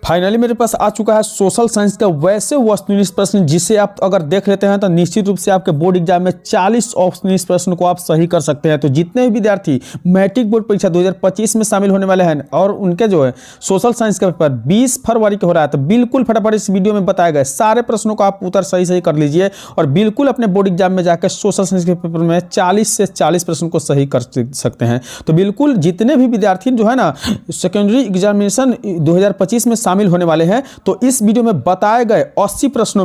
Finally मेरे पास आ चुका है सोशल साइंस का वैसे वस्तुनिष्ठ प्रश्न जिसे आप अगर देख लेते हैं तो निश्चित रूप से आपके बोर्ड एग्जाम में 40 वस्तुनिष्ठ प्रश्न को आप सही कर सकते हैं। तो जितने भी विद्यार्थी मैट्रिक बोर्ड परीक्षा 2025 में शामिल होने वाले हैं और उनके जो है सोशल साइंस का पेपर 20 फरवरी को हो रहा है, तो बिल्कुल फटाफट इस वीडियो में बताए गए सारे प्रश्नों को आप उत्तर सही कर लीजिए और बिल्कुल अपने बोर्ड एग्जाम में जाकर सोशल साइंस के पेपर में 40 से 40 प्रश्न को सही कर सकते हैं। तो बिल्कुल जितने भी विद्यार्थी जो है ना सेकेंडरी एग्जामिनेशन 2025 में शामिल होने वाले हैं, तो इस वीडियो में बताए गए 80 प्रश्नों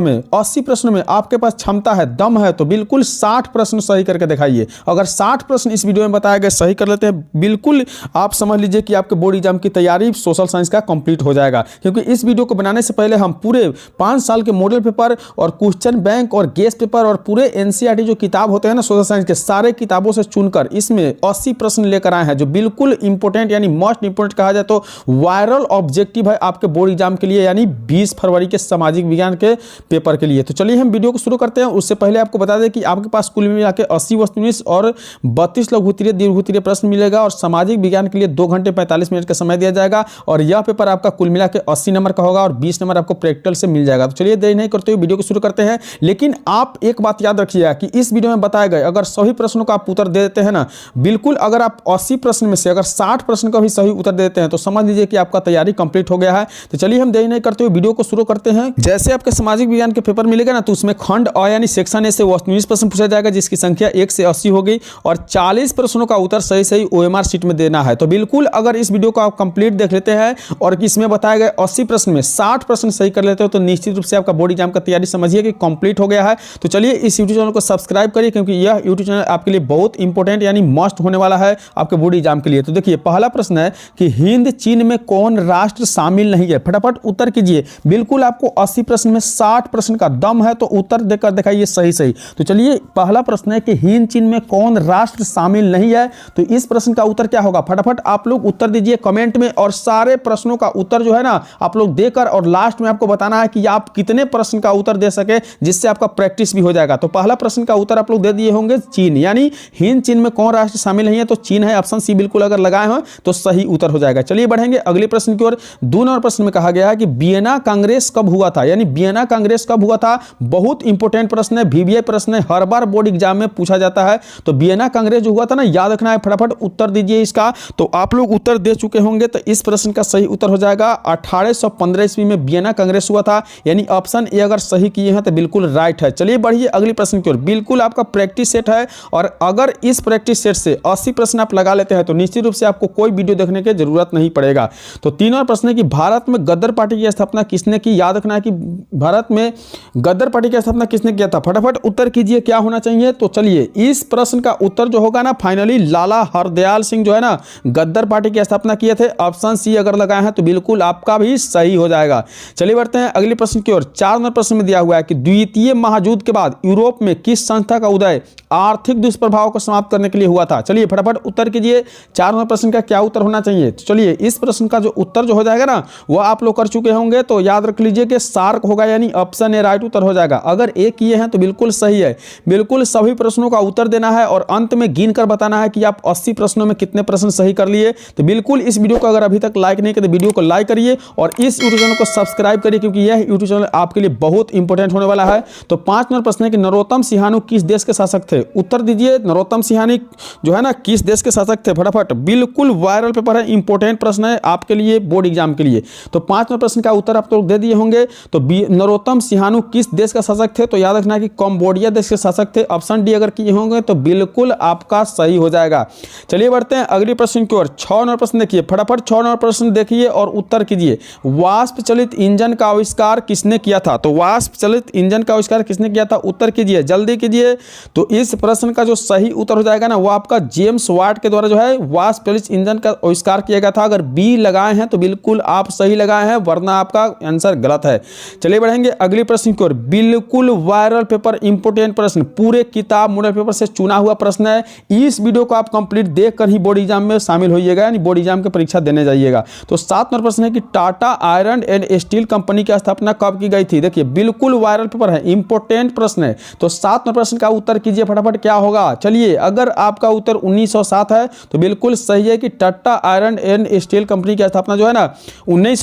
में आपके पास क्षमता है, दम है, तो बिल्कुल 60 प्रश्न सही करके दिखाइए। अगर 60 प्रश्न इस वीडियो में बताए गए सही कर लेते हैं, बिल्कुल आप समझ लीजिए कि आपके बोर्ड एग्जाम की तैयारी सोशल साइंस का कंप्लीट हो जाएगा। क्योंकि इस वीडियो को बनाने से पहले हम पूरे 5 साल के मॉडल पेपर और क्वेश्चन बैंक और गेस्ट पेपर और पूरे एनसीईआरटी जो किताब होते हैं ना सोशल साइंस के, सारे किताबों से चुनकर इसमें 80 प्रश्न लेकर आए हैं जो बिल्कुल इंपॉर्टेंट यानी मोस्ट इंपॉर्टेंट कहा जाए तो वायरल ऑब्जेक्टिव है आपके बोर्ड एग्जाम के लिए, यानी 20 फरवरी के सामाजिक विज्ञान के पेपर के लिए। तो चलिए हम वीडियो को शुरू करते हैं। उससे पहले आपको बता दें कि आपके पास कुल मिला के 80 वस्तुनिष्ठ और 32 लघु उत्तरीय दीर्घ उत्तरीय प्रश्न मिलेगा और सामाजिक विज्ञान के लिए 2 घंटे 45 मिनट का समय दिया जाएगा और यह पेपर आपका कुल मिला के 80 नंबर का होगा और 20 नंबर आपको प्रैक्टिकल से मिल जाएगा। तो चलिए देरी नहीं करते हुए वीडियो को शुरू करते हैं। लेकिन आप एक बात याद रखिएगा कि इस वीडियो में बताए गए अगर सभी प्रश्नों का आप उत्तर दे देते हैं ना, बिल्कुल अगर आप 80 प्रश्न में से अगर 60 प्रश्न का भी सही उत्तर देते हैं तो समझ लीजिए कि आपका तैयारी कंप्लीट हो गया है। तो चलिए हम देरी नहीं करते हुए वीडियो को शुरू करते हैं। जैसे आपके सामाजिक विज्ञान के पेपर मिलेगा ना, तो उसमें खंड अ यानी सेक्शन ए से वस्तुनिष्ठ प्रश्न पूछा जाएगा जिसकी संख्या 1 से 80 हो गई और 40 प्रश्नों का उत्तर सही ओएमआर शीट में देना है। तो बिल्कुल अगर इस वीडियो को आप कंप्लीट देख लेते हैं और इसमें बताए गए 80 प्रश्न में 60 प्रश्न सही कर लेते हो तो निश्चित रूप से आपका बोर्ड एग्जाम का तैयारी समझिए कि कंप्लीट हो गया है। तो चलिए इस यूट्यूब चैनल को सब्सक्राइब करिए क्योंकि यह यूट्यूब चैनल आपके लिए बहुत इंपॉर्टेंट यानी मस्ट होने वाला है आपके बोर्ड एग्जाम के लिए। तो देखिए पहला प्रश्न है कि हिंद चीन में कौन राष्ट्र शामिल नहीं है, फटाफट उत्तर कीजिए। बिल्कुल आपको 80 प्रश्न में 60 प्रश्न का दम है तो उत्तर देकर दिखाइए सही। तो चलिए पहला प्रश्न है कि हिंद चीन में कौन राष्ट्र शामिल नहीं है, तो इस प्रश्न का उत्तर क्या होगा, फटाफट आप लोग उत्तर दीजिए कमेंट में और सारे प्रश्नों का उत्तर जो है ना आप लोग देकर और लास्ट में आपको बताना है कि आप कितने प्रश्न का उत्तर दे सके जिससे आपका प्रैक्टिस भी हो जाएगा। तो पहला प्रश्न का उत्तर आप लोग दे दिए होंगे चीन, यानी हिंद चीन में कौन राष्ट्र शामिल नहीं है तो चीन है, ऑप्शन सी बिल्कुल अगर लगाए हो तो सही उत्तर हो जाएगा। चलिए बढ़ेंगे अगले प्रश्न की ओर। 2 नंबर प्रश्न में कहा गया है कि वियना कांग्रेस कब हुआ था, यानी वियना कांग्रेस कब हुआ था, बहुत इंपॉर्टेंट प्रश्न है, वीवीआई प्रश्न है, हर बार बोर्ड एग्जाम में पूछा जाता है। तो वियना कांग्रेस जो हुआ था ना, याद रखना है, फटाफट उत्तर दीजिए इसका। तो आप लोग उत्तर दे चुके होंगे तो इस प्रश्न का सही उत्तर हो जाएगा 1815 ईस्वी में वियना कांग्रेस हुआ था, यानी ऑप्शन ए अगर सही किए हैं तो बिल्कुल राइट है। चलिए बढ़िए अगले प्रश्न की ओर। बिल्कुल आपका प्रैक्टिस सेट है और अगर इस प्रैक्टिस सेट से 80 प्रश्न आप लगा लेते हैं तो निश्चित रूप से आपको कोई वीडियो देखने की जरूरत नहीं पड़ेगा। तो 3 और प्रश्न है कि भारत में गदर पार्टी की स्थापना किसने की, याद रखना है कि भारत में गदर पार्टी की स्थापना किसने किया था, फटाफट उत्तर कीजिए क्या होना चाहिए। तो चलिए इस प्रश्न का उत्तर जो होगा ना फाइनली लाला हरदयाल सिंह जो है ना गदर पार्टी की स्थापना किए थे, ऑप्शन सी अगर लगाए हैं तो बिल्कुल आपका भी सही हो जाएगा। चलिए बढ़ते हैं अगले प्रश्न की ओर। 4 नंबर प्रश्न में दिया हुआ है कि द्वितीय महायुद्ध के बाद यूरोप में किस संस्था का उदय आर्थिक दुष्प्रभाव को समाप्त करने के लिए हुआ था, चलिए फटाफट उत्तर कीजिए 4 नंबर प्रश्न का क्या उत्तर होना चाहिए। तो चलिए इस प्रश्न का जो उत्तर जो हो जाएगा ना वो आप लोग कर चुके होंगे, तो याद रख लीजिए कि सार्क होगा, यानी ऑप्शन ए राइट उत्तर हो जाएगा। अगर ए किए हैं तो बिल्कुल सही है, बिल्कुल सभी प्रश्नों का उत्तर देना है और अंत में गिन कर बताना है कि आप 80 प्रश्नों में कितने प्रश्न सही कर लिए। तो बिल्कुल इस वीडियो को अगर अभी तक लाइक नहीं किया तो वीडियो को लाइक करिए और इस यूट्यूब चैनल को सब्सक्राइब करिए क्योंकि यह यूट्यूब चैनल आपके लिए बहुत इंपॉर्टेंट होने वाला है। तो 5 नंबर प्रश्न है कि नरोत्तम सिंहानु किस देश के शासक थे, उत्तर दीजिए नरोत्तम सिंहानु जो है ना किस देश के शासक थे, फटाफट। बिल्कुल वायरल पेपर है, इंपॉर्टेंट प्रश्न है आपके लिए बोर्ड एग्जाम के लिए। तो 5 नंबर प्रश्न का उत्तर आप लोग दे दिए होंगे। तो नरोत्तम सिंहानु किस देश का शासक थे, तो याद रखना है कि कंबोडिया देश के शासक थे, ऑप्शन डी अगर किए होंगे तो बिल्कुल आपका सही हो जाएगा। चलिए बढ़ते हैं अगले प्रश्न की ओर। 6 नंबर प्रश्न देखिए, फटाफट 6 नंबर प्रश्न देखिए और उत्तर कीजिए। वाष्प चलित इंजन का आविष्कार किसने किया था, तो वाष्प चलित इंजन का आविष्कार किसने किया था, उत्तर कीजिए, जल्दी कीजिए। तो इस प्रश्न का जो सही उत्तर हो जाएगा ना वो आपका जेम्स वाट के द्वारा जो है वाष्प चलित इंजन का आविष्कार किया गया था। अगर बी लगाए हैं तो बिल्कुल आप सही लगाए हैं, वरना आपका आंसर गलत है। चलिए बढ़ेंगे अगले प्रश्न की ओर। बिल्कुल वायरल पेपर, इंपोर्टेंट प्रश्न, पूरे किताब मॉडल पेपर से चुना हुआ प्रश्न है। इस वीडियो को आप कंप्लीट देखकर ही बोर्ड एग्जाम में शामिल होइएगा, यानी बोर्ड एग्जाम की परीक्षा देने जाइएगा। तो 7 नंबर प्रश्न है कि Tata iron and steel company की स्थापना कब की गई थी, देखिए बिल्कुल वायरल पेपर है, इंपोर्टेंट प्रश्न है। तो 7 नंबर प्रश्न का उत्तर कीजिए फटाफट, क्या होगा। चलिए अगर आपका उत्तर 1907 है तो बिल्कुल सही है कि Tata iron and steel company की स्थापना जो है ना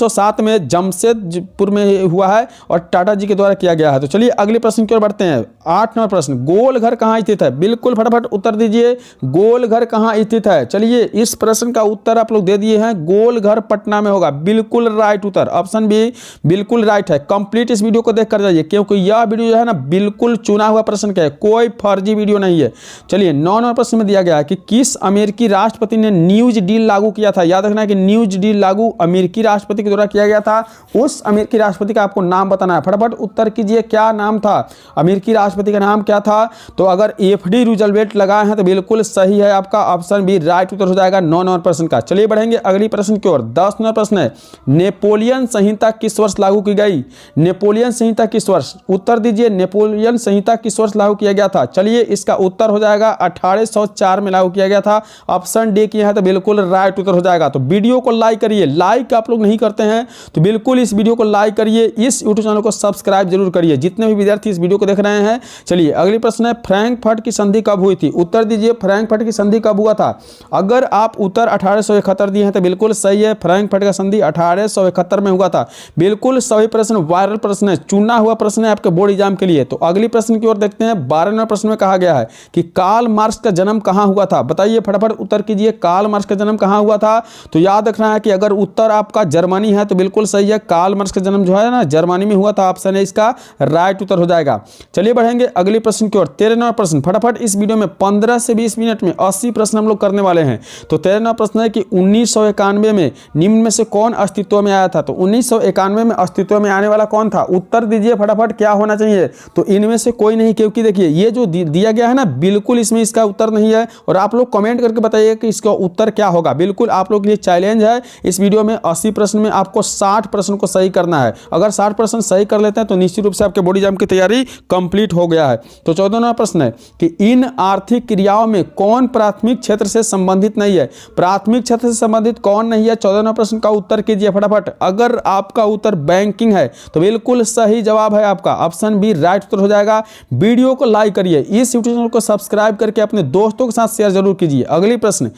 1907 में जमशेदपुर में हुआ है और टाटा जी के द्वारा किया गया है। तो चलिए अगले प्रश्न की ओर बढ़ते हैं। 8 नंबर प्रश्न, गोल घर कहाँ स्थित है? बिल्कुल फटाफट उत्तर दीजिए, गोल घर कहाँ स्थित है? चलिए इस प्रश्न का उत्तर आप लोग दे दिए हैं, गोल घर पटना में होगा। बिल्कुल राइट उत्तर, ऑप्शन बी बिल्कुल राइट है। कंप्लीट इस वीडियो को देख कर जाइए, क्योंकि यह वीडियो जो है ना बिल्कुल चुना हुआ प्रश्न का है, कोई फर्जी वीडियो नहीं है। चलिए 9 नंबर प्रश्न में दिया गया है कि किस अमेरिकी राष्ट्रपति ने न्यूज डील लागू किया था? याद रखना है कि न्यूज डील लागू अमेरिकी राष्ट्रपति के द्वारा किया गया था। उस अमेरिकी राष्ट्रपति का आपको नाम बताना है, फटाफट उत्तर कीजिए, क्या नाम था? अमेरिकी राष्ट्रपति का नाम क्या था? तो अगर एफडी रूजवेल्ट लगाए हैं तो बिल्कुल सही है, आपका ऑप्शन बी राइट उत्तर हो जाएगा 9 नंबर प्रश्न का। चलिए बढ़ेंगे अगली प्रश्न की ओर। 10 नंबर प्रश्न है, नेपोलियन संहिता किस वर्ष लागू की गई? नेपोलियन संहिता किस वर्ष? उत्तर दीजिए, नेपोलियन संहिता किस वर्ष लागू किया गया था? चलिए इसका उत्तर हो जाएगा 1804 में लागू किया गया था। ऑप्शन डी किया है तो बिल्कुल राइट उत्तर हो जाएगा। तो वीडियो को लाइक करिए, लाइक आप लोग नहीं करते हैं तो बिल्कुल इस वीडियो को लाइक करिए, इस यूट्यूब चैनल को सब्सक्राइब जरूर करिए, जितने भी विद्यार्थी इस वीडियो को देख रहे हैं। चलिए अगली प्रश्न है, फ्रैंकफर्ट की संधि कब हुई थी? उत्तर दीजिए, फ्रैंकफर्ट की संधि कब हुआ था? अगर आप उत्तर 1871 दिए हैं तो बिल्कुल सही है, फ्रैंकफर्ट का संधि 1871 में हुआ था। बिल्कुल सही प्रश्न, वायरल प्रश्न है, चुना हुआ प्रश्न है आपके बोर्ड एग्जाम के लिए। तो अगली प्रश्न की ओर देखते हैं। 12 नंबर प्रश्न में कहा गया है कि कार्ल मार्क्स का जन्म कहां हुआ था? बताइए फटाफट उत्तर कीजिए, कार्ल मार्क्स का जन्म कहां हुआ था? तो याद रखना है कि अगर उत्तर आपका जर्मनी है तो बिल्कुल सही है, कार्ल मार्क्स का जन्म जो है ना जर्मनी में हुआ था। ऑप्शन है इसका राइट उत्तर हो जाएगा। चलिए बढ़ेंगे अगले प्रश्न की ओर। 13 नंबर प्रश्न, फटाफट इस वीडियो में 15 से 20 मिनट में 80 प्रश्न हम लोग करने वाले हैं। तो 13 नंबर प्रश्न है कि 1991 में निम्न में से कौन अस्तित्व में आया था? तो 1991 में अस्तित्व में आने वाला कौन था? उत्तर दीजिए फटाफट, क्या होना चाहिए? तो इनमें से कोई नहीं, क्योंकि देखिए ये जो दिया गया है ना बिल्कुल इसमें इसका उत्तर नहीं है। और आप लोग कमेंट करके बताइए कि इसका उत्तर क्या होगा। बिल्कुल आप लोग के लिए चैलेंज है, इस वीडियो में 80 प्रश्न में आपको 60 प्रश्न को सही करना है। अगर 60 प्रश्न सही कर लेते हैं तो निश्चित रूप से आपके बोर्ड एग्जाम की तैयारी कंप्लीट हो गया है। तो 14 नंबर प्रश्न है कि इन आर्थिक क्रियाओं में कौन प्राथमिक क्षेत्र से संबंधित नहीं है? प्राथमिक क्षेत्र से संबंधित कौन नहीं है? 14 नंबर प्रश्न का उत्तर कीजिए फटाफट। अगर आपका उत्तर बैंकिंग है तो बिल्कुल सही जवाब है आपका, ऑप्शन बी राइट उत्तर हो जाएगा। वीडियो को लाइक करिए, इस यूट्यूब चैनल को सब्सक्राइब करके अपने दोस्तों के साथ शेयर जरूर कीजिए। अगली प्रश्न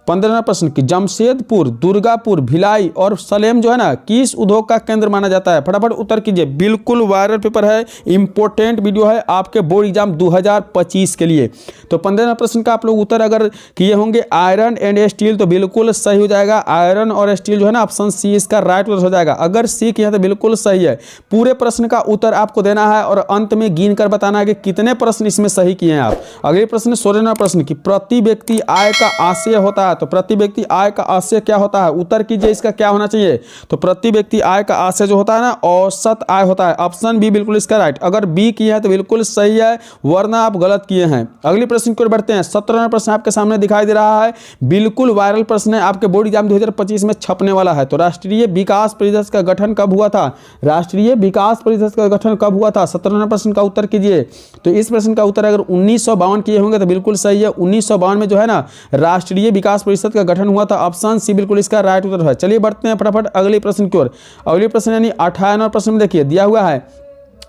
15वां प्रश्न कि जमशेदपुर, दुर्गापुर, भिलाई और सलेम जो है ना किस उद्योग का केंद्र माना जाता है? फटाफट उत्तर कीजिए, बिल्कुल वायरल पेपर है, इंपॉर्टेंट वीडियो है आपके बोर्ड एग्जाम 2025 के लिए। तो 15वां प्रश्न का आप लोग उत्तर अगर किए होंगे आयरन एंड स्टील तो बिल्कुल सही हो जाएगा। आयरन और स्टील जो है ना ऑप्शन सी इसका राइट उत्तर हो जाएगा। अगर सी किया तो बिल्कुल सही है। पूरे प्रश्न का उत्तर आपको देना है और अंत में गिन कर बताना है कि कितने प्रश्न इसमें सही किए हैं आप। अगले प्रश्न 16वां प्रश्न कि प्रति व्यक्ति आय का आशय होता है। तो प्रति व्यक्ति आय का आशय क्या होता है? उत्तर कीजिए, इसका क्या होना चाहिए? तो प्रति व्यक्ति आय का आशय जो होता है ना औसत आय होता है। ऑप्शन बी बिल्कुल इसका राइट। अगर बी किया है तो बिल्कुल सही है, वरना आप गलत किए हैं। अगले प्रश्न की ओर बढ़ते हैं। 17वां प्रश्न आपके सामने दिखाई दे रहा है, बिल्कुल वायरल प्रश्न है, आपके बोर्ड एग्जाम 2025 में छपने वाला है। तो राष्ट्रीय विकास परिषद का गठन कब हुआ था? राष्ट्रीय विकास परिषद का गठन कब हुआ था? 17वां प्रश्न का उत्तर कीजिए। तो इस प्रश्न का उत्तर अगर 1952 किए होंगे तो बिल्कुल सही है। 1952 में जो है ना राष्ट्रीय विकास परिषद का गठन हुआ था। ऑप्शन सी बिल्कुल इसका राइट उत्तर है। चलिए बढ़ते हैं फटाफट अगले प्रश्न की ओर। अगले प्रश्न यानी 58वां प्रश्न में देखिए दिया हुआ है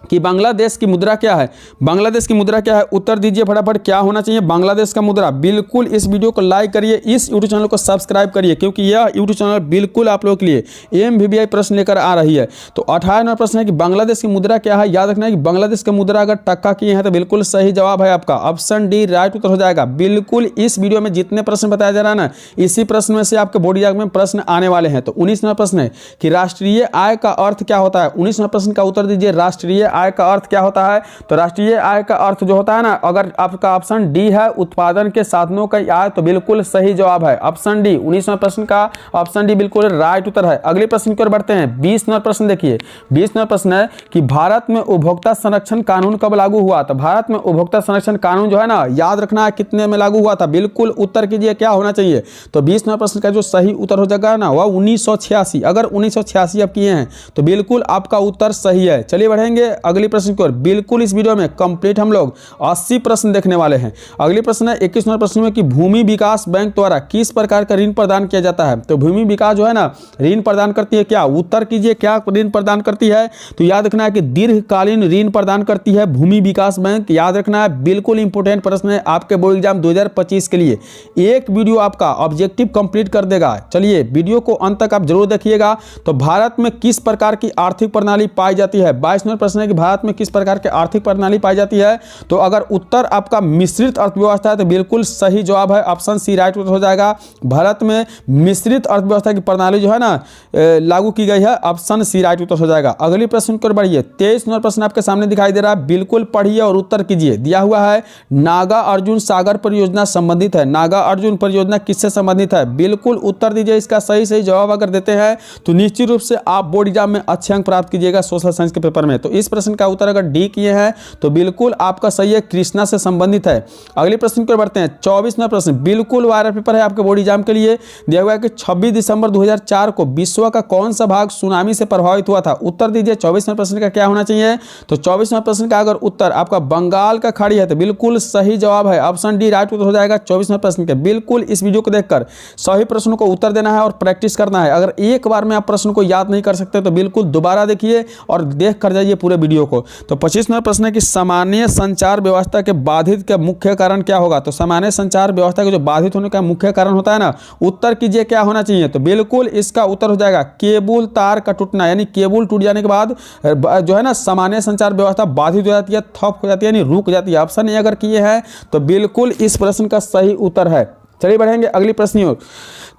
कि बांग्लादेश की मुद्रा क्या है? बांग्लादेश की मुद्रा क्या है? उत्तर दीजिए फटाफट, क्या होना चाहिए बांग्लादेश का मुद्रा? बिल्कुल इस वीडियो को लाइक करिए, इस यूट्यूब चैनल को सब्सक्राइब करिए, क्योंकि यह यूट्यूब चैनल बिल्कुल आप लोगों के लिए एमवीबीआई प्रश्न लेकर आ रही है। तो 58वां प्रश्न है कि बांग्लादेश की मुद्रा क्या है? याद रखना है कि बांग्लादेश का मुद्रा अगर टक्का किए हैं तो बिल्कुल सही जवाब है आपका, ऑप्शन डी राइट उत्तर हो जाएगा। बिल्कुल इस वीडियो में जितने प्रश्न बताया जा रहा है ना इसी प्रश्न में से आपके बोर्ड एग्जाम में प्रश्न आने वाले हैं। तो 19वां प्रश्न है कि राष्ट्रीय आय का अर्थ क्या होता है? 19वां प्रश्न का उत्तर दीजिए, राष्ट्रीय आय का अर्थ क्या होता है? तो राष्ट्रीय आय का अर्थ जो होता है ना, अगर आपका ऑप्शन डी है उत्पादन के साधनों का आय तो बिल्कुल सही जवाब है, ऑप्शन डी। 19वां प्रश्न का ऑप्शन डी बिल्कुल राइट उत्तर है। अगले प्रश्न की ओर बढ़ते हैं। 20 नंबर प्रश्न देखिए। 20 नंबर प्रश्न है कि भारत में उपभोक्ता संरक्षण कानून कब लागू हुआ? तो भारत में उपभोक्ता संरक्षण कानून जो है ना याद रखना है कितने में लागू हुआ था? बिल्कुल उत्तर कीजिए, क्या होना चाहिए? तो 20 नंबर प्रश्न का जो सही उत्तर हो जाएगा ना वह 1986। अगर 1986 आप किए हैं तो बिल्कुल आपका उत्तर सही है। चलिए बढ़ेंगे अगली प्रश्न की ओर। बिल्कुल इस वीडियो में कंप्लीट हम लोग 80 प्रश्न देखने वाले हैं। अगली प्रश्न है 21 नंबर प्रश्न में कि भूमि विकास बैंक द्वारा किस प्रकार का ऋण प्रदान किया जाता है। तो भूमि विकास जो है ना ऋण प्रदान करती है क्या, उत्तर कीजिए क्या ऋण प्रदान करती है। तो याद रखना है कि दीर्घकालीन ऋण प्रदान करती है भूमि विकास बैंक। याद रखना है, बिल्कुल इंपोर्टेंट प्रश्न है आपके बोर्ड एग्जाम 2025 के लिए। एक वीडियो आपका ऑब्जेक्टिव कंप्लीट कर देगा। चलिए वीडियो को अंत तक आप जरूर देखिएगा। तो भारत में किस प्रकार की आर्थिक प्रणाली पाई जाती है। 22 नंबर प्रश्न है कि भारत में किस प्रकार की आर्थिक प्रणाली पाई जाती है। तो अगर उत्तर आपका मिश्रित अर्थव्यवस्था है तो बिल्कुल सही जवाब है, ऑप्शन सी राइट हो जाएगा। भारत में मिश्रित अर्थव्यवस्था की प्रणाली जो है ना लागू की गई है, ऑप्शन सी राइट उत्तर हो जाएगा। अगली प्रश्न की ओर बढ़िए। 23 नंबर प्रश्न आपके सामने दिखाई दे रहा है, बिल्कुल पढ़िए और उत्तर कीजिए। दिया हुआ है नागा अर्जुन सागर परियोजना संबंधित है। नागा अर्जुन परियोजना किससे संबंधित है, बिल्कुल उत्तर दीजिए। इसका सही जवाब अगर देते हैं तो निश्चित रूप से आप बोर्ड एग्जाम में अच्छे अंक प्राप्त कीजिएगा सोशल साइंस के पेपर में। तो इस प्रश्न का उत्तर अगर डी किए हैं तो बिल्कुल आपका सही है, कृष्णा से संबंधित है। अगले प्रश्न की ओर बढ़ते हैं। 24 नंबर प्रश्न बिल्कुल वायरल पेपर है आपके बोर्ड एग्जाम के लिए। दिया हुआ है कि 26 दिसंबर 2004 को विश्व का कौन सा भाग सुनामी से प्रभावित हुआ था। उत्तर दीजिए 24 नंबर प्रश्न का क्या होना चाहिए। तो 24 नंबर प्रश्न का अगर उत्तर आपका बंगाल का खाड़ी है तो बिल्कुल सही जवाब है, ऑप्शन डी राइट उत्तर हो जाएगा 24 नंबर प्रश्न के। बिल्कुल इस वीडियो को देखकर सही प्रश्नों को उत्तर देना है और प्रैक्टिस करना है। अगर एक बार में आप प्रश्न को याद नहीं कर सकते तो बिल्कुल दोबारा देखिए और देख कर जाइए पूरे वीडियो को। तो 25 नंबर प्रश्न है कि सामान्य संचार व्यवस्था के बाधित का मुख्य कारण क्या होगा। तो सामान्य संचार व्यवस्था के जो बाधित होने का मुख्य कारण होता है ना, उत्तर कीजिए क्या होना चाहिए। तो बिल्कुल इसका उत्तर हो जाएगा केबल तार का टूटना, यानी केबल टूट जाने के बाद जो है ना सामान्य संचार व्यवस्था बाधित हो जाती है, ठप हो जाती है, यानी रुक जाती है। ऑप्शन ए अगर किए हैं तो बिल्कुल इस प्रश्न का सही उत्तर है। चलिए बढ़ेंगे अगली प्रश्न की ओर।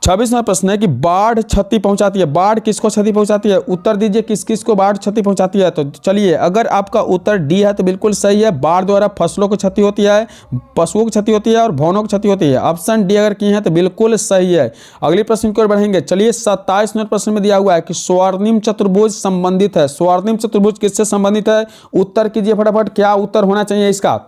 26वां प्रश्न है कि बाढ़ क्षति पहुंचाती है। बाढ़ किसको क्षति पहुंचाती है, उत्तर दीजिए किस किस को बाढ़ क्षति पहुंचाती है। तो चलिए अगर आपका उत्तर डी है तो बिल्कुल सही है। बाढ़ द्वारा फसलों को क्षति होती है, पशुओं की क्षति होती है और भवनों की क्षति होती है। ऑप्शन डी अगर किए हैं तो बिल्कुल सही है। अगले प्रश्न की ओर बढ़ेंगे। चलिए 27 नंबर प्रश्न में दिया हुआ है कि स्वर्णिम चतुर्भुज संबंधित है। स्वर्णिम चतुर्भुज किससे संबंधित है, उत्तर कीजिए फटाफट क्या उत्तर होना चाहिए इसका।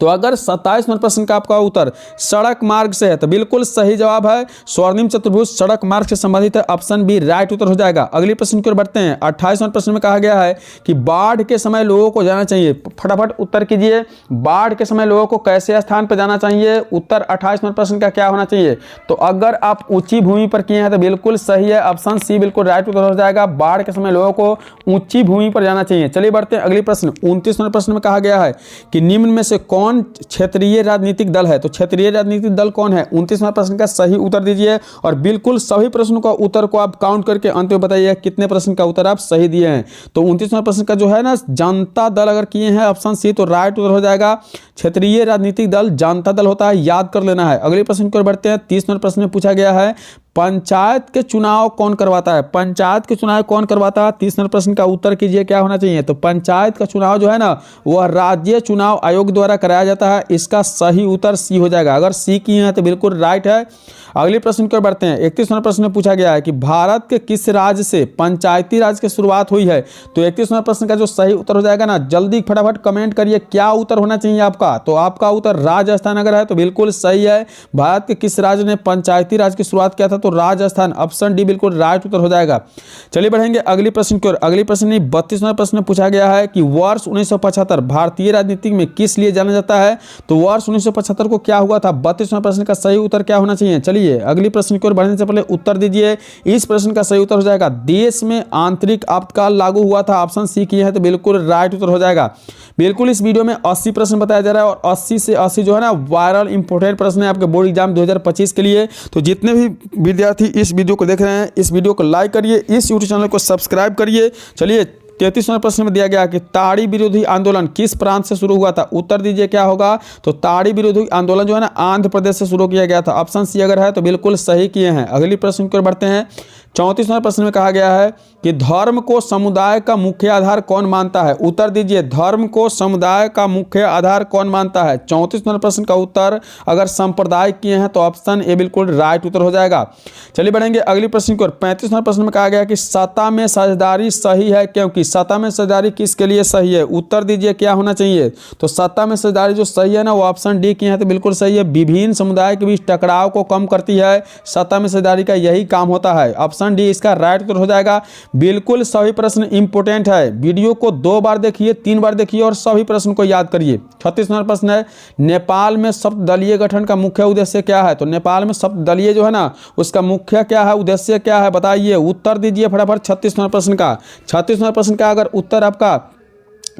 तो अगर 27 नंबर प्रश्न का आपका उत्तर सड़क मार्ग से है तो बिल्कुल सही जवाब है, स्वर्णिम चतुर्भुज सड़क मार्ग से संबंधित है, ऑप्शन बी राइट उत्तर हो जाएगा। अगली प्रश्न की ओर बढ़ते हैं। 28 नंबर प्रश्न में कहा गया है कि बाढ़ के समय लोगों को जाना चाहिए। फटाफट उत्तर कीजिए, बाढ़ के समय लोगों को कैसे स्थान पर जाना चाहिए। उत्तर 28 नंबर प्रश्न का क्या होना चाहिए। तो अगर आप ऊंची भूमि पर किए हैं तो बिल्कुल सही है, ऑप्शन सी बिल्कुल राइट उत्तर हो जाएगा। बाढ़ के समय लोगों को ऊंची भूमि पर जाना चाहिए। चलिए बढ़ते हैं अगले प्रश्न। 29 नंबर प्रश्न में कहा गया है कि निम्न में से कौन क्षेत्रीय राजनीतिक दल है। तो क्षेत्रीय राजनीतिक दल कौन है, 29वां प्रश्न का सही उत्तर दीजिए और बिल्कुल सभी प्रश्नों का उत्तर को आप काउंट करके अंत में बताइए कितने प्रश्न का उत्तर आप सही दिए हैं। तो 29वां प्रश्न का जो है ना जनता दल अगर किए हैं ऑप्शन सी तो राइट उत्तर हो जाएगा। क्षेत्रीय राजनीतिक दल जनता दल होता है, याद कर लेना है। अगले प्रश्न की ओर बढ़ते हैं। 30 नंबर प्रश्न में पूछा गया है पंचायत के चुनाव कौन करवाता है। पंचायत के चुनाव कौन करवाता है, 30 नंबर प्रश्न का उत्तर कीजिए क्या होना चाहिए। तो पंचायत का चुनाव जो है ना वह राज्य चुनाव आयोग द्वारा कराया जाता है, इसका सही उत्तर सी हो जाएगा। अगर सी किए हैं तो बिल्कुल राइट है। अगले प्रश्न की ओर बढ़ते हैं। 31 नंबर प्रश्न में पूछा गया है कि भारत के किस राज्य से पंचायती राज की शुरुआत हुई है। तो 31 नंबर प्रश्न का जो सही उत्तर हो जाएगा ना, जल्दी फटाफट कमेंट करिए क्या उत्तर होना चाहिए आपका। तो आपका उत्तर राजस्थान अगर है तो बिल्कुल सही है। भारत के किस राज्य ने पंचायती राज की शुरुआत किया था, तो राजस्थान, ऑप्शन डी बिल्कुल राइट उत्तर हो जाएगा। चलिए बढ़ेंगे अगली प्रश्न की ओर। अगली प्रश्न 32वां प्रश्न में पूछा गया है कि वर्ष 1975 भारतीय राजनीति में किस लिए जाना जाता है। तो वर्ष 1975 को क्या हुआ था, 32वां प्रश्न का सही उत्तर क्या होना चाहिए। चलिए अगली प्रश्न की ओर बढ़ने से पहले उत्तर दीजिए। इस प्रश्न का सही उत्तर हो जाएगा देश में आंतरिक आपातकाल लागू हुआ था, ऑप्शन सी किए हैं तो बिल्कुल राइट उत्तर हो जाएगा। बिल्कुल इस वीडियो में 80 प्रश्न बताया जा रहा है और 80 से 80 जो है ना वायरल इंपोर्टेंट प्रश्न है आपके बोर्ड एग्जाम 2025 के लिए। तो जितने भी विद्यार्थी इस वीडियो को देख रहे हैं इस वीडियो को लाइक करिए, इस यूट्यूब चैनल को सब्सक्राइब करिए। चलिए 33वां प्रश्न में दिया गया कि ताड़ी विरोधी आंदोलन किस प्रांत से शुरू हुआ था। उत्तर दीजिए क्या होगा। तो ताड़ी विरोधी आंदोलन जो है ना आंध्र प्रदेश से शुरू किया गया था, ऑप्शन सी अगर है तो बिल्कुल सही किए हैं। अगली प्रश्न की ओर बढ़ते हैं। 34वां प्रश्न में कहा गया है कि धर्म को समुदाय का मुख्य आधार कौन मानता है। उत्तर दीजिए धर्म को समुदाय का मुख्य आधार कौन मानता है। 34वां प्रश्न का उत्तर अगर संप्रदाय किए हैं तो ऑप्शन ए बिल्कुल राइट उत्तर हो जाएगा। चलिए बढ़ेंगे अगली प्रश्न की ओर। 35वां प्रश्न में कहा गया कि सत्ता में साझेदारी सही है क्योंकि। सत्ता में साझेदारी किसके लिए सही है। उत्तर दीजिए क्या होना चाहिए। तो सत्ता में साझेदारी जो सही है ना वो ऑप्शन डी किए हैं तो बिल्कुल सही है। विभिन्न समुदाय के बीच टकराव को कम करती है, सत्ता में साझेदारी का यही काम होता है, ऑप्शन ऑप्शन डी इसका राइट उत्तर हो जाएगा। बिल्कुल सभी प्रश्न इंपोर्टेंट है, वीडियो को 2 बार देखिए, 3 बार देखिए और सभी प्रश्न को याद करिए। 36 नंबर प्रश्न है, नेपाल में शब्ददलीय गठन का मुख्य उद्देश्य क्या है? तो नेपाल में शब्ददलीय जो है ना उसका मुख्य क्या है, उद्देश्य क्या है, बताइए, उत्तर दीजिए फटाफट 36 नंबर प्रश्न का। 36 नंबर प्रश्न का अगर उत्तर आपका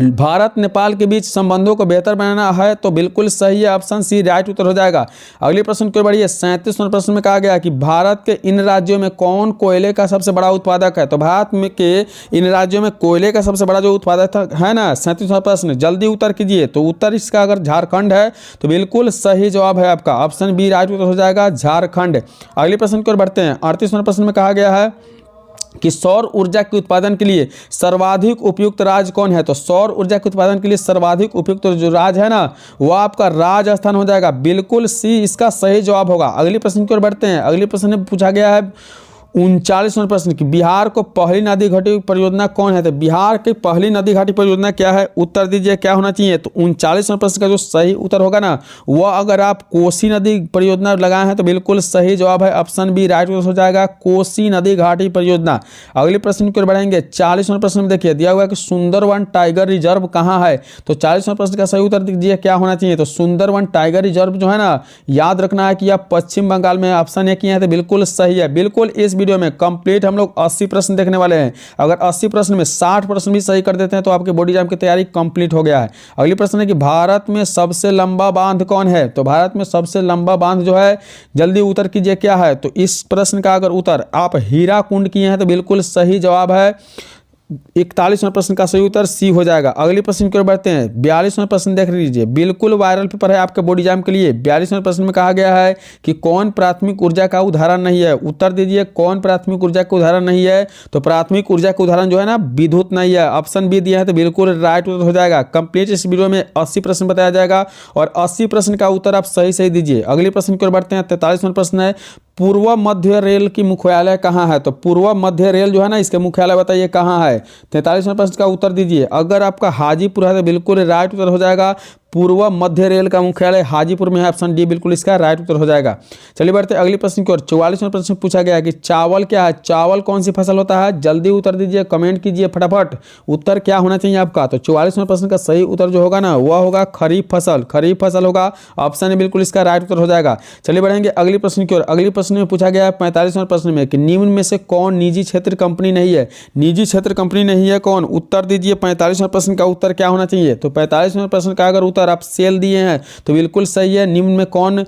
भारत नेपाल के बीच संबंधों को बेहतर बनाना है तो बिल्कुल सही है, ऑप्शन सी राइट उत्तर हो जाएगा। अगले प्रश्न की ओर बढ़िए। 37 नंबर प्रश्न में कहा गया कि भारत के इन राज्यों में कौन कोयले का सबसे बड़ा उत्पादक है? तो भारत में के इन राज्यों में कोयले का सबसे बड़ा जो उत्पादक है ना, 37 नंबर प्रश्न, जल्दी उत्तर कीजिए। तो उत्तर इसका अगर झारखंड है तो बिल्कुल सही जवाब है आपका, ऑप्शन बी राइट उत्तर हो जाएगा, झारखंड। अगले प्रश्न की ओर बढ़ते हैं। 38 नंबर प्रश्न में कहा गया है कि सौर ऊर्जा के उत्पादन के लिए सर्वाधिक उपयुक्त राज्य कौन है? तो सौर ऊर्जा के उत्पादन के लिए सर्वाधिक उपयुक्त जो राज्य है ना वो आपका राजस्थान हो जाएगा, बिल्कुल सी इसका सही जवाब होगा। अगले प्रश्न की ओर बढ़ते हैं। अगले प्रश्न में पूछा गया है 39 नंबर प्रश्न की बिहार को पहली नदी घाटी परियोजना कौन है? तो बिहार की पहली नदी घाटी परियोजना क्या है? उत्तर दीजिए क्या होना चाहिए? तो 39 नंबर प्रश्न का जो सही उत्तर होगा ना वह अगर आप कोसी नदी परियोजना लगाए हैं तो बिल्कुल सही जवाब है, ऑप्शन बी राइट उत्तर हो जाएगा, कोसी नदी घाटी परियोजना। अगले प्रश्न की ओर बढ़ेंगे। 40 नंबर प्रश्न में देखिए दिया हुआ है कि सुंदरवन टाइगर रिजर्व कहाँ है? तो 40 नंबर प्रश्न का सही उत्तर दीजिए क्या होना चाहिए? तो सुंदरवन टाइगर रिजर्व जो है ना याद रखना है कि आप पश्चिम बंगाल में, ऑप्शन ए किए हैं तो बिल्कुल सही है। बिल्कुल इस वीडियो में कंप्लीट हम लोग 80 प्रश्न देखने वाले हैं, अगर 80 प्रश्न में 60 प्रश्न भी सही कर देते हैं तो आपके बोर्ड एग्जाम की तैयारी कंप्लीट हो गया है। अगली प्रश्न है कि भारत में सबसे लंबा बांध कौन है? तो भारत में सबसे लंबा बांध जो है जल्दी उत्तर कीजिए क्या है? तो इस प्रश्न का अगर उत्तर आप हीराकुंड किए हैं तो बिल्कुल सही जवाब है, 41वें प्रश्न का सही उत्तर सी हो जाएगा। अगले प्रश्न की ओर बढ़ते हैं। 42वें प्रश्न देख लीजिए, बिल्कुल वायरल पेपर है आपके बोर्ड एग्जाम के लिए। 42वें प्रश्न में कहा गया है कि कौन प्राथमिक ऊर्जा का उदाहरण नहीं है? उत्तर दीजिए कौन प्राथमिक ऊर्जा का उदाहरण नहीं है? तो प्राथमिक ऊर्जा का उदाहरण जो है ना विद्युत नहीं है, ऑप्शन बी दिया है तो बिल्कुल राइट उत्तर हो जाएगा। कंप्लीट इस वीडियो में 80 प्रश्न बताया जाएगा और 80 प्रश्न का उत्तर आप सही सही दीजिए। अगले प्रश्न की ओर बढ़ते हैं। 43वां प्रश्न है, पूर्व मध्य रेल की मुख्यालय कहाँ है? तो पूर्व मध्य रेल जो है ना इसके मुख्यालय बताइए कहाँ है? 43वें प्रश्न का उत्तर दीजिए। अगर आपका हाजीपुर है तो बिल्कुल राइट उत्तर हो जाएगा, पूर्व मध्य रेल का मुख्यालय हाजीपुर में है, ऑप्शन डी बिल्कुल इसका राइट उत्तर हो जाएगा। चलिए बढ़ते अगले प्रश्न की ओर। 44वां प्रश्न पूछा गया है कि चावल क्या है? चावल कौन सी फसल होता है? जल्दी उत्तर दीजिए, कमेंट कीजिए फटाफट, उत्तर क्या होना चाहिए आपका? तो 44वें प्रश्न का सही उत्तर जो होगा ना वह होगा खरीफ फसल, खरीफ फसल होगा, ऑप्शन ए बिल्कुल इसका राइट उत्तर हो जाएगा। चलिए बढ़ेंगे अगले प्रश्न की ओर। अगले प्रश्न में पूछा गया है 45वें प्रश्न में कि निम्न में से कौन निजी क्षेत्र कंपनी नहीं है? निजी क्षेत्र कंपनी नहीं है कौन? उत्तर दीजिए 45वें प्रश्न का उत्तर क्या होना चाहिए? तो 45वें प्रश्न का अगर उत्तर आप सेल दिए हैं तो बिल्कुल सही है। निम्न में कौन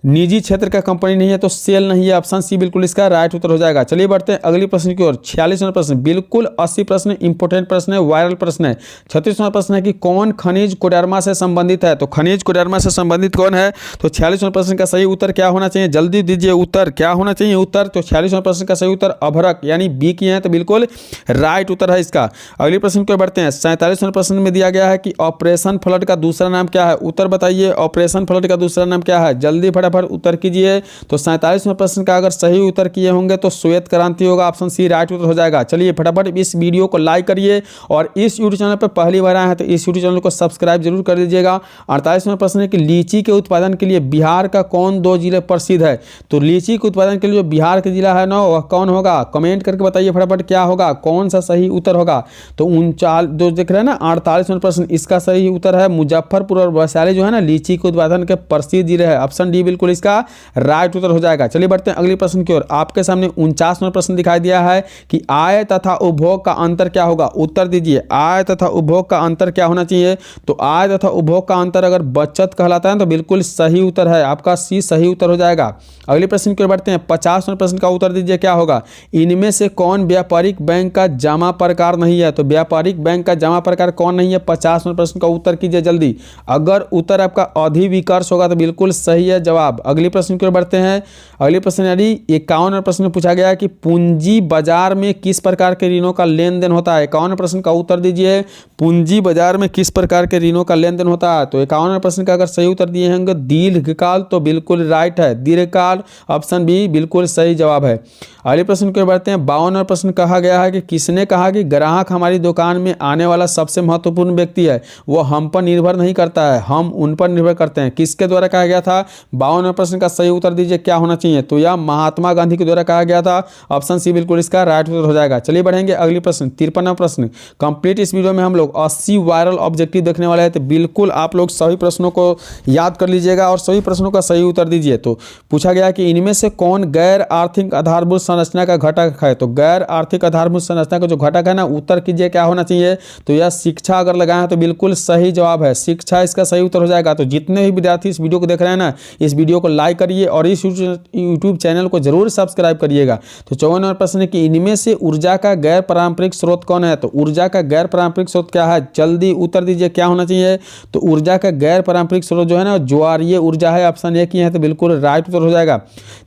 निजी क्षेत्र का कंपनी नहीं है? तो सेल नहीं है, ऑप्शन सी बिल्कुल इसका राइट उत्तर हो जाएगा। चलिए बढ़ते हैं अगले प्रश्न की ओर। 46वां प्रश्न, बिल्कुल 80 प्रश्न इंपोर्टेंट प्रश्न है, वायरल प्रश्न है। 36वां प्रश्न है कि कौन खनिज कोडरमा से संबंधित है? तो खनिज कोडरमा से संबंधित कौन है? तो 46वां प्रश्न का सही उत्तर क्या होना चाहिए? जल्दी दीजिए उत्तर क्या होना चाहिए उत्तर? तो 46वां प्रश्न का सही उत्तर अभ्रक यानी बी किए हैं तो बिल्कुल राइट उत्तर है इसका। अगले प्रश्न की ओर बढ़ते हैं। 47वें प्रश्न में दिया गया है कि ऑपरेशन फ्लड का दूसरा नाम क्या है? उत्तर बताइए ऑपरेशन फ्लड का दूसरा नाम क्या है? जल्दी फटाफट उत्तर कीजिए। तो 47वें प्रश्न का अगर सही उत्तर किए होंगे तो श्वेत क्रांति होगा, ऑप्शन सी राइट उत्तर हो जाएगा। चलिए फटाफट इस वीडियो को लाइक करिए और इस यूट्यूब चैनल पर पहली बार आए हैं तो इस यूट्यूब चैनल को सब्सक्राइब जरूर कर दीजिएगा। 48वां प्रश्न है कि लीची के उत्पादन के लिए बिहार का कौन 2 जिले प्रसिद्ध है? तो लीची के उत्पादन के लिए जो बिहार के जिला है ना वह कौन होगा? कमेंट करके बताइए फटाफट क्या होगा, कौन सा सही उत्तर होगा? तो 39 जो देख रहे हैं ना 48वां प्रश्न, इसका सही उत्तर है मुजफ्फरपुर और वैशाली जो है ना लीची के उत्पादन के प्रसिद्ध जिले है, ऑप्शन डी बिल्कुल इसका राइट उत्तर हो जाएगा। चलिए बढ़ते हैं अगले प्रश्न की ओर। आपके सामने 49वां प्रश्न दिखाई दिया है कि आय तथा उपभोग का अंतर क्या होगा? उत्तर दीजिए आय तथा उपभोग का अंतर क्या होना चाहिए? तो आय तथा उपभोग का अंतर अगर बचत कहलाता है तो बिल्कुल सही उत्तर है आपका सी सही उत्तर हो जाएगा। अगले प्रश्न की ओर बढ़ते हैं। 50वें प्रश्न का उत्तर दीजिए क्या होगा? इनमें से कौन व्यापारिक बैंक का जमा प्रकार नहीं है? तो व्यापारिक बैंक का जमा प्रकार कौन नहीं है? 50वें प्रश्न का उत्तर कीजिए जल्दी। अगर उत्तर आपका अधिविकर्ष होगा तो बिल्कुल सही है जवाब। अगले प्रश्न की ओर बढ़ते हैं। अगले प्रश्न यानी 51वें प्रश्न में पूछा गया है कि पूंजी बाजार में किस प्रकार के ऋणों का लेन देन होता है? 51वें प्रश्न का उत्तर दीजिए पूंजी बाजार में किस प्रकार के ऋणों का लेन देन होता है? तो 51वें प्रश्न का अगर सही उत्तर दिए होंगे दीर्घकाल तो बिल्कुल राइट है, दीर्घकाल ऑप्शन बी बिल्कुल सही जवाब है। अगले प्रश्न की ओर बढ़ते हैं। 52वां प्रश्न कहा गया है कि किसने कहा कि ग्राहक हमारी दुकान में आने वाला सबसे महत्वपूर्ण व्यक्ति है, वो हम पर निर्भर नहीं करता है, हम उन पर निर्भर करते हैं। किसके द्वारा कहा गया था? 52 58वें प्रश्न का सही उत्तर दीजिए क्या होना चाहिए, तो यह महात्मा गांधी के द्वारा कहा गया था। ऑप्शन सी बिल्कुल इसका राइट उत्तर हो जाएगा। चलिए बढ़ेंगे अगली प्रश्न 53वां प्रश्न। कंप्लीट इस वीडियो में हम लोग 80 वायरल ऑब्जेक्टिव देखने वाले हैं, तो बिल्कुल आप लोग सभी प्रश्नों को याद कर लीजिएगा और सभी प्रश्नों का सही उत्तर दीजिए। तो पूछा गया कि इनमें से कौन गैर आर्थिक आधारभूत संरचना का घटक है, तो गैर आर्थिक आधारभूत संरचना का जो घटक है ना, उत्तर कीजिए क्या होना चाहिए, तो यह शिक्षा अगर लगाए हैं तो बिल्कुल सही जवाब है, शिक्षा इसका सही उत्तर हो जाएगा। तो जितने भी विद्यार्थी इस वीडियो को देख रहे हैं ना, इस वीडियो को लाइक करिए और इस यूट्यूब चैनल को जरूर सब्सक्राइब करिएगा। तो 54वां प्रश्न है कि इनमें से ऊर्जा का गैर पारंपरिक स्रोत कौन है, तो ऊर्जा का गैर पारंपरिक स्रोत क्या है, जल्दी उत्तर दीजिए क्या होना चाहिए, तो ऊर्जा का गैर पारंपरिक स्रोत जो है ना, ज्वारीय ऊर्जा है। ऑप्शन ए की है तो बिल्कुल राइट उत्तर हो जाएगा।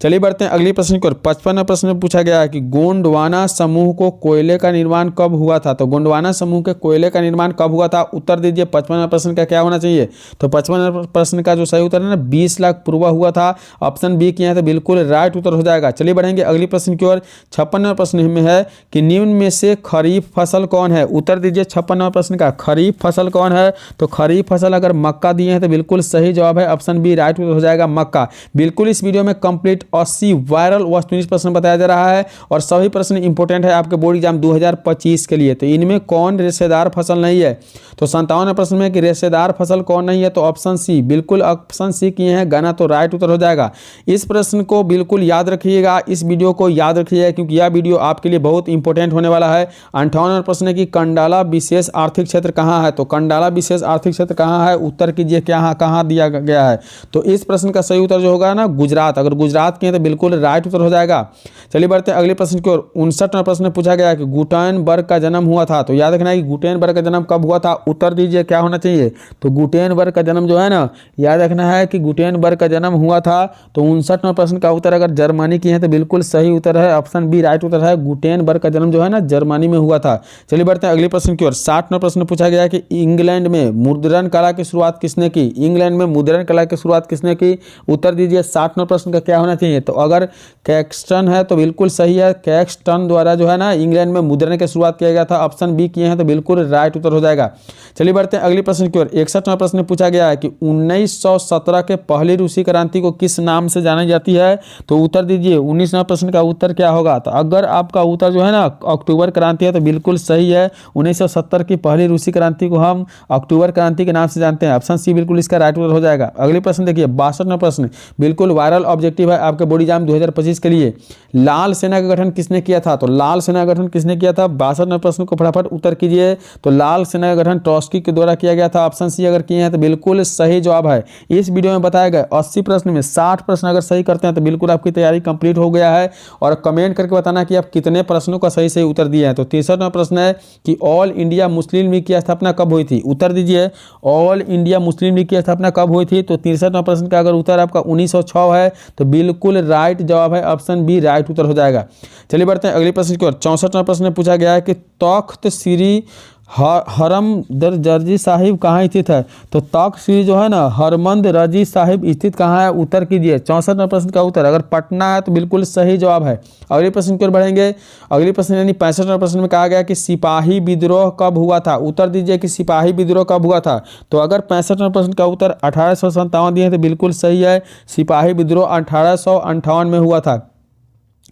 चलिए बढ़ते हैं अगली प्रश्न की ओर। 55वां प्रश्न में पूछा गया है कि गोंडवाना समूह को कोयले का निर्माण कब हुआ था, तो गोंडवाना समूह के कोयले का निर्माण कब हुआ था, उत्तर दीजिए 55वां प्रश्न का क्या होना चाहिए, तो 55वां प्रश्न का जो सही उत्तर है ना 20 लाख पूर्व हुआ था। ऑप्शन बी किया है तो बिल्कुल राइट उत्तर हो जाएगा। चलिए बढ़ेंगे अगली प्रश्न की ओर। 56वां प्रश्न में है कि निम्न में से खरीफ फसल कौन है, उत्तर दीजिए 56वां प्रश्न का खरीफ फसल कौन है, तो खरीफ फसल अगर मक्का दिए हैं तो बिल्कुल सही जवाब है। ऑप्शन बी राइट उत्तर हो जाएगा मक्का। बिल्कुल इस वीडियो में कंप्लीट 80 वायरल वस्तुनिष्ठ प्रश्न बताया जा रहा है और सभी प्रश्न इंपोर्टेंट है आपके बोर्ड एग्जाम 2025 के लिए। तो इनमें कौन रेशेदार फसल नहीं है, तो 57वें प्रश्न में कि रेशेदार फसल कौन नहीं है, तो ऑप्शन सी, बिल्कुल ऑप्शन सी किए हैं गना, तो राइट उत्तर हो जाएगा। इस प्रश्न को बिल्कुल याद रखिएगा, इस वीडियो को याद रखिएगा क्योंकि यह वीडियो आपके लिए बहुत इंपॉर्टेंट होने वाला है। 58वां प्रश्न है कि कंडाला विशेष आर्थिक क्षेत्र कहाँ है, तो कंडाला विशेष आर्थिक क्षेत्र कहाँ है, उत्तर कीजिए क्या कहाँ दिया गया है, तो इस प्रश्न का सही उत्तर जो होगा ना गुजरात, अगर गुजरात किए तो बिल्कुल राइट उत्तर हो जाएगा। चलिए बढ़ते हैं अगले प्रश्न की ओर। 59वां प्रश्न पूछा गया कि गुटेनबर्ग का जन्म हुआ था, तो याद रखना है कि गुटेनबर्ग का जन्म कब हुआ था, उत्तर दीजिए क्या होना चाहिए, तो गुटेनबर्ग का जन्म जो है ना, याद रखना है कि गुटेनबर्ग का जन्म हुआ था। तो 59वां प्रश्न का उत्तर अगर जर्मनी की है तो बिल्कुल सही उत्तर है, ऑप्शन बी राइट उत्तर है, गुटेनबर्ग का जन्म जो है ना जर्मनी में हुआ था। चलिए बढ़ते हैं अगले प्रश्न की ओर। 60वां प्रश्न पूछा गया कि इंग्लैंड में मुद्रण कला की शुरुआत किसने की, इंग्लैंड में मुद्रण कला की शुरुआत किसने की, उत्तर दीजिए 60वां प्रश्न का क्या होना चाहिए, तो अगर कैक्सटन है तो बिल्कुल सही है, कैक्सटन द्वारा जो है ना इंग्लैंड में मुद्रण की शुरुआत किया गया था। ऑप्शन बी किए हैं तो बिल्कुल राइट उत्तर हो जाएगा। चलिए बढ़ते हैं अगले प्रश्न की ओर। 61वां प्रश्न पूछा गया है कि 1917 के पहली रूसी क्रांति को किस नाम से जानी जाती है, तो उत्तर दीजिए 19वां प्रश्न का उत्तर क्या होगा, तो अगर आपका उत्तर जो है ना अक्टूबर क्रांति है तो बिल्कुल सही है। 1970 की पहली रूसी क्रांति को हम अक्टूबर क्रांति के नाम से जानते हैं। ऑप्शन सी बिल्कुल इसका राइट उत्तर हो जाएगा। अगले प्रश्न देखिए 62वां प्रश्न, बिल्कुल वायरल ऑब्जेक्टिव है आपके बोर्ड एग्जाम 2025 के लिए। लाल सेना का गठन किसने किया था, तो लाल सेना का गठन किसने किया था, 62वें प्रश्न को फटाफट उत्तर कीजिए, तो लाल सेना का गठन ट्रॉट्स्की के द्वारा किया गया था। ऑप्शन सी अगर किए हैं तो बिल्कुल सही जवाब है। इस वीडियो में बताया गया 80 प्रश्न में 60 प्रश्न अगर सही करते हैं तो बिल्कुल आपकी तैयारी कंप्लीट हो गया है। और कमेंट करके बताना कि आप कितने प्रश्नों का सही उत्तर दिए हैं। तो 63वां प्रश्न है कि ऑल इंडिया मुस्लिम लीग की स्थापना कब हुई थी, उत्तर दीजिए ऑल इंडिया मुस्लिम लीग की स्थापना कब हुई थी, तो 63वां प्रश्न का अगर उत्तर आपका 1906 है तो बिल्कुल राइट जवाब है, ऑप्शन बी राइट उत्तर हो जाएगा। चलिए बढ़ते हैं अगले प्रश्न की ओर। 64वां प्रश्न में पूछा गया है कि तख्त श्री हरमंदर रजी साहिब कहाँ स्थित है, तो तख्त श्री जो है ना हरमंदर रजी साहिब स्थित कहाँ है, उत्तर कीजिए। 64वां प्रश्न का उत्तर अगर पटना है तो बिल्कुल सही जवाब है। अगले प्रश्न की ओर बढ़ेंगे। अगले प्रश्न यानी 65वां प्रश्न में कहा गया कि सिपाही विद्रोह कब हुआ था, उत्तर दीजिए कि सिपाही विद्रोह कब हुआ था, तो अगर 65वां प्रश्न का उत्तर 1857 दिए तो बिल्कुल सही है, सिपाही विद्रोह 1858 में हुआ था।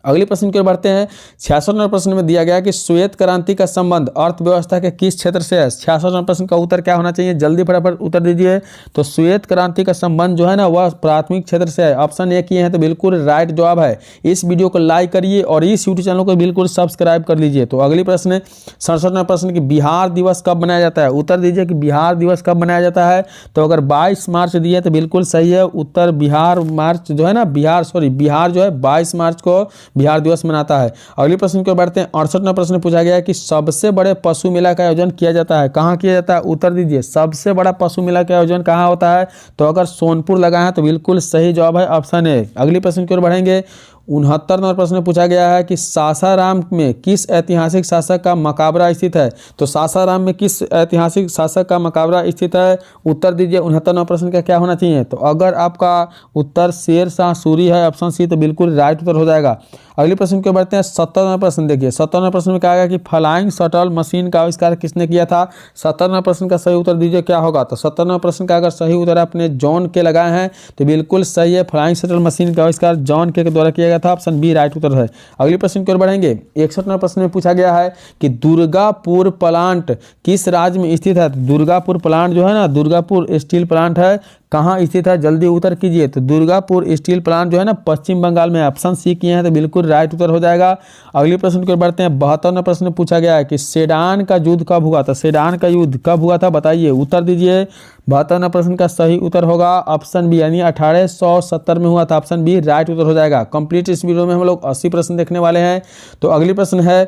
अगले प्रश्न की ओर बढ़ते हैं। 66वां प्रश्न में दिया गया कि श्वेत क्रांति का संबंध अर्थव्यवस्था के किस क्षेत्र से है, 66वां प्रश्न का उत्तर क्या होना चाहिए, जल्दी फटाफट उत्तर दीजिए, तो श्वेत क्रांति का संबंध जो है ना वह प्राथमिक क्षेत्र से है। ऑप्शन ए किए हैं तो बिल्कुल राइट जवाब है। इस वीडियो को लाइक करिए और इस यूट्यूब चैनल को बिल्कुल सब्सक्राइब कर लीजिए। तो अगली प्रश्न 67वां प्रश्न कि बिहार दिवस कब मनाया जाता है, उत्तर दीजिए कि बिहार दिवस कब मनाया जाता है, तो अगर 22 मार्च दिए तो बिल्कुल सही है उत्तर। बिहार जो है 22 मार्च को बिहार दिवस मनाता है। अगले प्रश्न की ओर बढ़ते हैं। 68वां प्रश्न पूछा गया है कि सबसे बड़े पशु मेला का आयोजन किया जाता है, कहाँ किया जाता है, उत्तर दीजिए सबसे बड़ा पशु मेला का आयोजन कहाँ होता है, तो अगर सोनपुर लगा है तो बिल्कुल सही जवाब है ऑप्शन ए। अगले प्रश्न की ओर बढ़ेंगे। 69 नंबर प्रश्न में पूछा गया है कि सासाराम में किस ऐतिहासिक शासक का मकबरा स्थित है। तो सासाराम में किस ऐतिहासिक शासक का मकबरा स्थित है, उत्तर दीजिए। 69 नंबर प्रश्न का क्या होना चाहिए। तो अगर आपका उत्तर शेर शाह सूरी है, ऑप्शन सी, तो बिल्कुल राइट उत्तर हो जाएगा। अगले प्रश्न को बढ़ते हैं। 70 नंबर प्रश्न देखिए। 70 नंबर प्रश्न में कहा गया कि फ्लाइंग शटल मशीन का आविष्कार किसने किया था। 70 नंबर प्रश्न का सही उत्तर दीजिए क्या होगा। तो 70 नंबर प्रश्न का अगर सही उत्तर आपने जॉन के लगाए हैं तो बिल्कुल सही है। फ्लाइंग शटल मशीन का आविष्कार जॉन के द्वारा किया गया था, ऑप्शन बी राइट उत्तर है। अगले प्रश्न की ओर बढ़ेंगे। 61 नंबर प्रश्न में पूछा गया है कि दुर्गापुर प्लांट किस राज्य में स्थित है। दुर्गापुर प्लांट जो है ना, दुर्गापुर स्टील प्लांट है, कहाँ स्थित है, जल्दी उत्तर कीजिए। तो दुर्गापुर स्टील प्लांट जो है ना, पश्चिम बंगाल में, ऑप्शन सी किए हैं तो बिल्कुल राइट उत्तर हो जाएगा। अगले प्रश्न की ओर बढ़ते हैं। 72 नंबर प्रश्न पूछा गया है कि सेडान का युद्ध कब हुआ था। सेडान का युद्ध कब हुआ था बताइए, उत्तर दीजिए। 72 नंबर प्रश्न का सही उत्तर होगा ऑप्शन बी, यानी 1870 में हुआ था, ऑप्शन बी राइट उत्तर हो जाएगा। कंप्लीट इस वीडियो में हम लोग 80 प्रश्न देखने वाले हैं। तो अगली प्रश्न है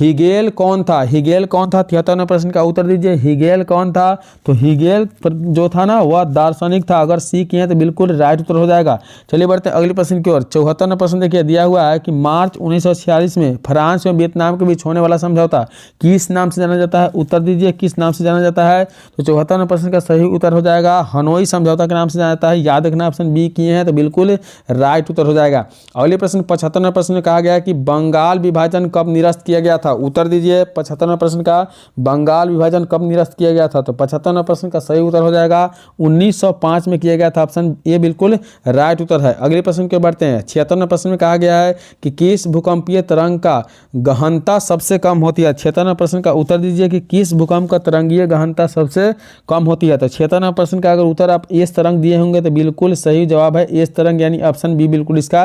हिगेल कौन था। हिगेल कौन था, 73 नंबर प्रश्न का उत्तर दीजिए। हिगेल कौन था। तो हिगेल जो था ना, वह दार्शनिक था, अगर सी किए तो बिल्कुल राइट उत्तर हो जाएगा। चलिए बढ़ते हैं अगले प्रश्न की ओर। 74 नंबर प्रश्न देखिए, दिया हुआ है कि मार्च 1946 में फ्रांस में वियतनाम के बीच होने वाला समझौता किस नाम से जाना जाता है, उत्तर दीजिए। किस नाम से जाना जाता है। तो 74 नंबर प्रश्न का सही उत्तर हो जाएगा हनोई समझौता के नाम से जाना जाता है। याद रखना, ऑप्शन बी किए हैं तो बिल्कुल राइट उत्तर हो जाएगा। अगले प्रश्न 75 नंबर प्रश्न में कहा गया है कि बंगाल विभाजन कब निरस्त किया गया था, उत्तर दीजिए। 75 नंबर प्रश्न का बंगाल विभाजन कब निरस्त किया गया था। तो 75 नंबर प्रश्न का सही उत्तर हो जाएगा 1905 में किया गया था, ऑप्शन ए बिल्कुल राइट उत्तर है। अगले प्रश्न के बढ़ते हैं। 76 नंबर प्रश्न में कहा गया है कि किस भूकंपीय तरंग का गहनता सबसे कम होती है। 76 नंबर प्रश्न का उत्तर दीजिए कि किस भूकंप का तरंगीय गहनता सबसे कम होती है। तो 76 नंबर प्रश्न का अगर उत्तर आप एस तरंग दिए होंगे तो बिल्कुल सही जवाब है एस तरंग, यानी ऑप्शन बी बिल्कुल इसका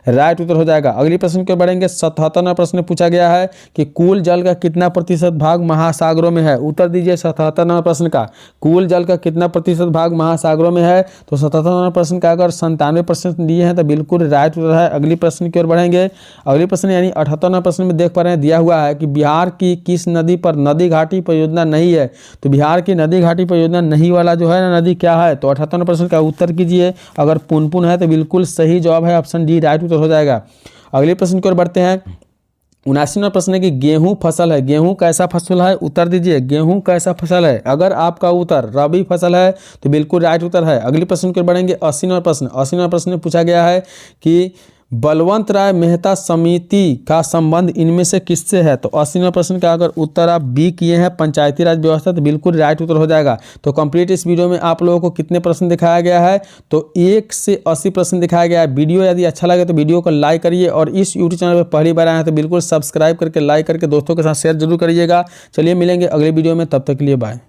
राइट उत्तर हो जाएगा। अगली प्रश्न के बढ़ेंगे। 77 नंबर प्रश्न पूछा गया है कि कुल जल का कितना प्रतिशत भाग महासागरों में है, उत्तर दीजिए। 77 नंबर प्रश्न का कुल जल का कितना प्रतिशत भाग महासागरों में है। तो 77 नंबर प्रश्न का अगर 97% दिए हैं तो बिल्कुल राइट उत्तर है। अगली प्रश्न की ओर बढ़ेंगे। अगली प्रश्न यानी 78 नंबर प्रश्न में देख पा रहे हैं, दिया हुआ है कि बिहार की किस नदी पर नदी घाटी परियोजना नहीं है। तो बिहार की नदी घाटी परियोजना नहीं वाला जो है ना नदी क्या है। तो 78 नंबर प्रश्न का उत्तर कीजिए। अगर पुनपुन है तो बिल्कुल सही जवाब है, ऑप्शन डी राइट उत्तर हो जाएगा। अगले प्रश्न की ओर बढ़ते हैं। 79 नंबर प्रश्न है कि गेहूं फसल है, गेहूं कैसा फसल है, उत्तर दीजिए। गेहूं कैसा फसल है, अगर आपका उत्तर रबी फसल है तो बिल्कुल राइट उत्तर है। अगले प्रश्न की ओर बढ़ेंगे। 80 नंबर प्रश्न। 80 नंबर प्रश्न में पूछा गया है कि बलवंत राय मेहता समिति का संबंध इनमें से किससे है। तो 80 नंबर प्रश्न का अगर उत्तर आप बी किए हैं पंचायती राज व्यवस्था, तो बिल्कुल राइट उत्तर हो जाएगा। तो कंप्लीट इस वीडियो में आप लोगों को कितने प्रश्न दिखाया गया है। तो 1 से 80 प्रश्न दिखाया गया है। वीडियो यदि अच्छा लगे तो वीडियो को लाइक करिए, और इस यूट्यूब चैनल पर पहली बार आए हैं तो बिल्कुल सब्सक्राइब करके लाइक करके दोस्तों के साथ शेयर जरूर करिएगा। चलिए मिलेंगे अगले वीडियो में, तब तक के लिए बाय।